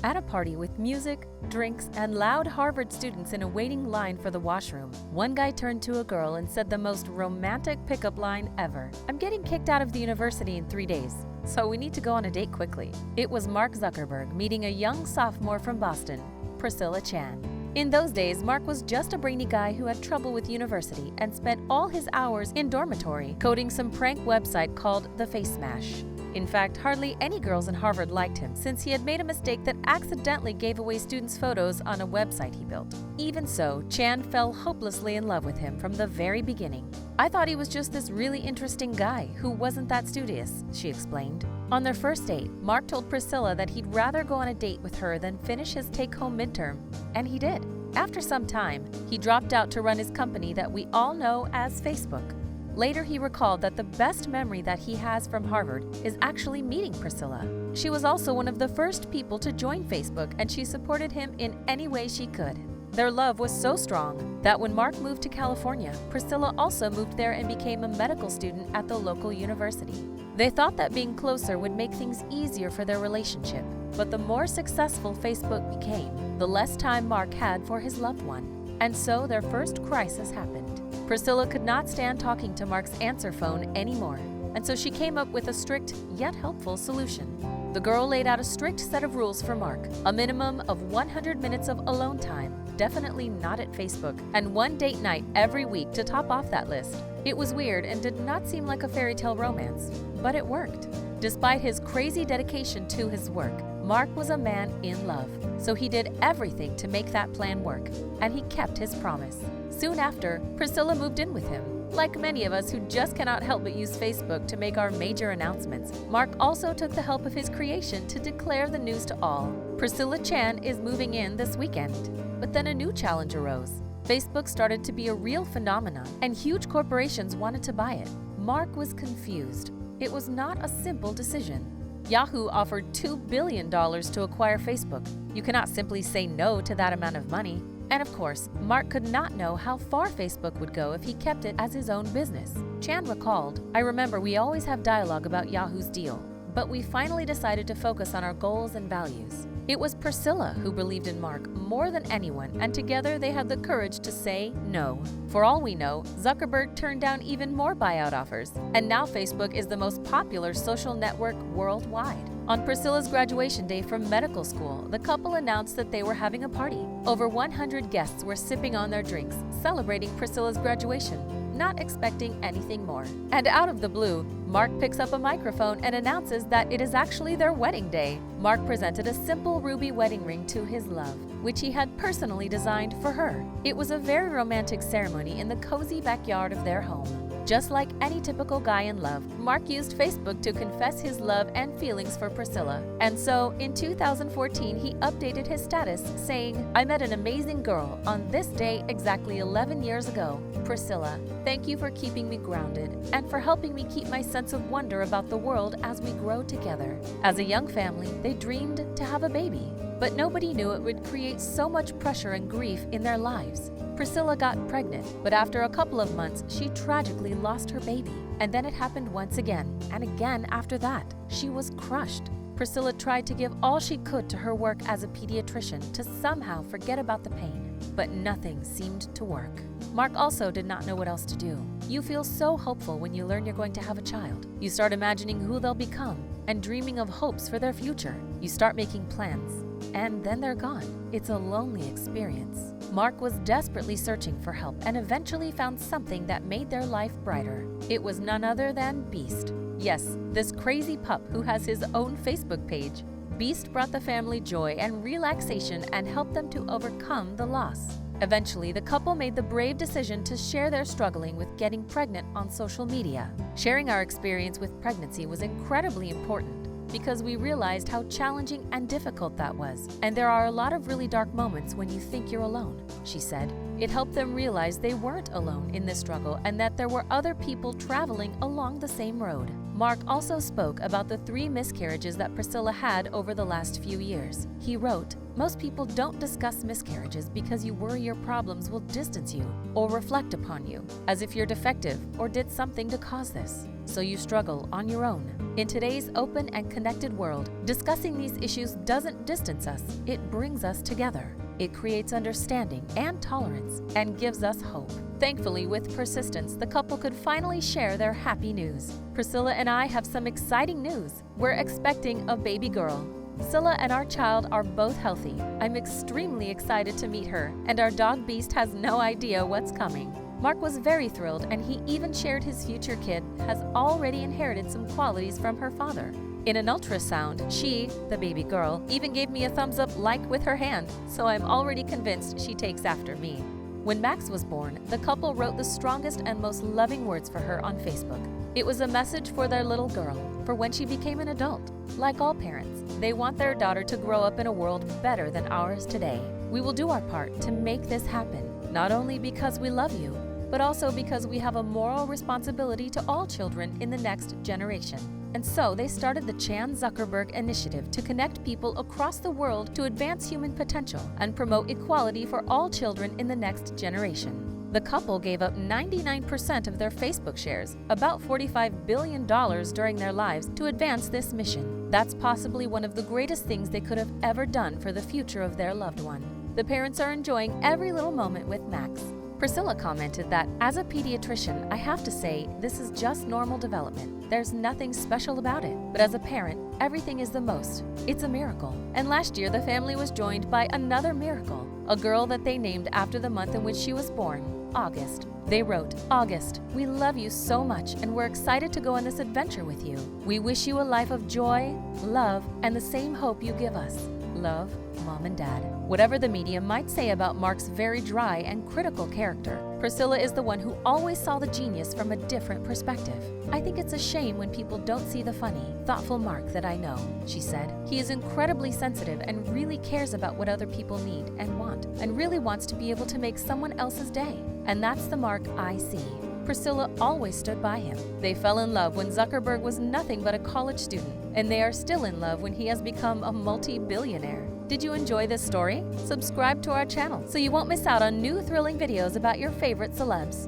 At a party with music, drinks, and loud Harvard students in a waiting line for the washroom, one guy turned to a girl and said the most romantic pickup line ever. "I'm getting kicked out of the university in 3 days, so we need to go on a date quickly." It was Mark Zuckerberg meeting a young sophomore from Boston, Priscilla Chan. In those days, Mark was just a brainy guy who had trouble with university and spent all his hours in dormitory coding some prank website called the Face Smash. In fact, hardly any girls in Harvard liked him since he had made a mistake that accidentally gave away students' photos on a website he built. Even so, Chan fell hopelessly in love with him from the very beginning. "I thought he was just this really interesting guy who wasn't that studious," she explained. On their first date, Mark told Priscilla that he'd rather go on a date with her than finish his take-home midterm, and he did. After some time, he dropped out to run his company that we all know as Facebook. Later, he recalled that the best memory that he has from Harvard is actually meeting Priscilla. She was also one of the first people to join Facebook, and she supported him in any way she could. Their love was so strong that when Mark moved to California, Priscilla also moved there and became a medical student at the local university. They thought that being closer would make things easier for their relationship, but the more successful Facebook became, the less time Mark had for his loved one. And so their first crisis happened. Priscilla could not stand talking to Mark's answer phone anymore, and so she came up with a strict yet helpful solution. The girl laid out a strict set of rules for Mark: a minimum of 100 minutes of alone time, definitely not at Facebook, and one date night every week to top off that list. It was weird and did not seem like a fairy tale romance, but it worked. Despite his crazy dedication to his work, Mark was a man in love, so he did everything to make that plan work, and he kept his promise. Soon after, Priscilla moved in with him. Like many of us who just cannot help but use Facebook to make our major announcements, Mark also took the help of his creation to declare the news to all. Priscilla Chan is moving in this weekend. But then a new challenge arose. Facebook started to be a real phenomenon, and huge corporations wanted to buy it. Mark was confused. It was not a simple decision. Yahoo offered $2 billion to acquire Facebook. You cannot simply say no to that amount of money. And of course, Mark could not know how far Facebook would go if he kept it as his own business. Chan recalled, "I remember we always have dialogue about Yahoo's deal, but we finally decided to focus on our goals and values." It was Priscilla who believed in Mark more than anyone, and together they had the courage to say no. For all we know, Zuckerberg turned down even more buyout offers, and now Facebook is the most popular social network worldwide. On Priscilla's graduation day from medical school, the couple announced that they were having a party. Over 100 guests were sipping on their drinks, celebrating Priscilla's graduation, not expecting anything more. And out of the blue, Mark picks up a microphone and announces that it is actually their wedding day. Mark presented a simple ruby wedding ring to his love, which he had personally designed for her. It was a very romantic ceremony in the cozy backyard of their home. Just like any typical guy in love, Mark used Facebook to confess his love and feelings for Priscilla. And so, in 2014, he updated his status, saying, "I met an amazing girl on this day exactly 11 years ago. Priscilla, thank you for keeping me grounded and for helping me keep my sense of wonder about the world as we grow together." As a young family, they dreamed to have a baby, but nobody knew it would create so much pressure and grief in their lives. Priscilla got pregnant, but after a couple of months, she tragically lost her baby. And then it happened once again, and again after that. She was crushed. Priscilla tried to give all she could to her work as a pediatrician to somehow forget about the pain, but nothing seemed to work. Mark also did not know what else to do. You feel so hopeful when you learn you're going to have a child. You start imagining who they'll become and dreaming of hopes for their future. You start making plans, and then they're gone. It's a lonely experience. Mark was desperately searching for help and eventually found something that made their life brighter. It was none other than Beast. Yes, this crazy pup who has his own Facebook page. Beast brought the family joy and relaxation and helped them to overcome the loss. Eventually, the couple made the brave decision to share their struggling with getting pregnant on social media. Sharing our experience with pregnancy was incredibly important because we realized how challenging and difficult that was. And there are a lot of really dark moments when you think you're alone, she said. It helped them realize they weren't alone in this struggle and that there were other people traveling along the same road. Mark also spoke about the 3 miscarriages that Priscilla had over the last few years. He wrote, "Most people don't discuss miscarriages because you worry your problems will distance you or reflect upon you, as if you're defective or did something to cause this. So you struggle on your own. In today's open and connected world, discussing these issues doesn't distance us, it brings us together. It creates understanding and tolerance and gives us hope." Thankfully, with persistence, the couple could finally share their happy news. Priscilla and I have some exciting news. We're expecting a baby girl. Priscilla and our child are both healthy. I'm extremely excited to meet her, and our dog Beast has no idea what's coming. Mark was very thrilled, and he even shared his future kid has already inherited some qualities from her father. In an ultrasound, she, the baby girl, even gave me a thumbs up like with her hand, so I'm already convinced she takes after me. When Max was born, the couple wrote the strongest and most loving words for her on Facebook. It was a message for their little girl, for when she became an adult. Like all parents, they want their daughter to grow up in a world better than ours today. We will do our part to make this happen, not only because we love you, but also because we have a moral responsibility to all children in the next generation. And so they started the Chan Zuckerberg initiative to connect people across the world to advance human potential and promote equality for all children in the next generation. The couple gave up 99% of their Facebook shares, about $45 billion during their lives, to advance this mission. That's possibly one of the greatest things they could have ever done for the future of their loved one. The parents are enjoying every little moment with Max. Priscilla commented that, "As a pediatrician, I have to say this is just normal development. There's nothing special about it. But as a parent, everything is the most. It's a miracle." And last year, the family was joined by another miracle, a girl that they named after the month in which she was born, August. They wrote, "August, we love you so much and we're excited to go on this adventure with you. We wish you a life of joy, love, and the same hope you give us. Love, Mom and Dad." Whatever the media might say about Mark's very dry and critical character, Priscilla is the one who always saw the genius from a different perspective. "I think it's a shame when people don't see the funny, thoughtful Mark that I know," she said. "He is incredibly sensitive and really cares about what other people need and want, and really wants to be able to make someone else's day. And that's the Mark I see." Priscilla always stood by him. They fell in love when Zuckerberg was nothing but a college student, and they are still in love when he has become a multi-billionaire. Did you enjoy this story? Subscribe to our channel so you won't miss out on new thrilling videos about your favorite celebs.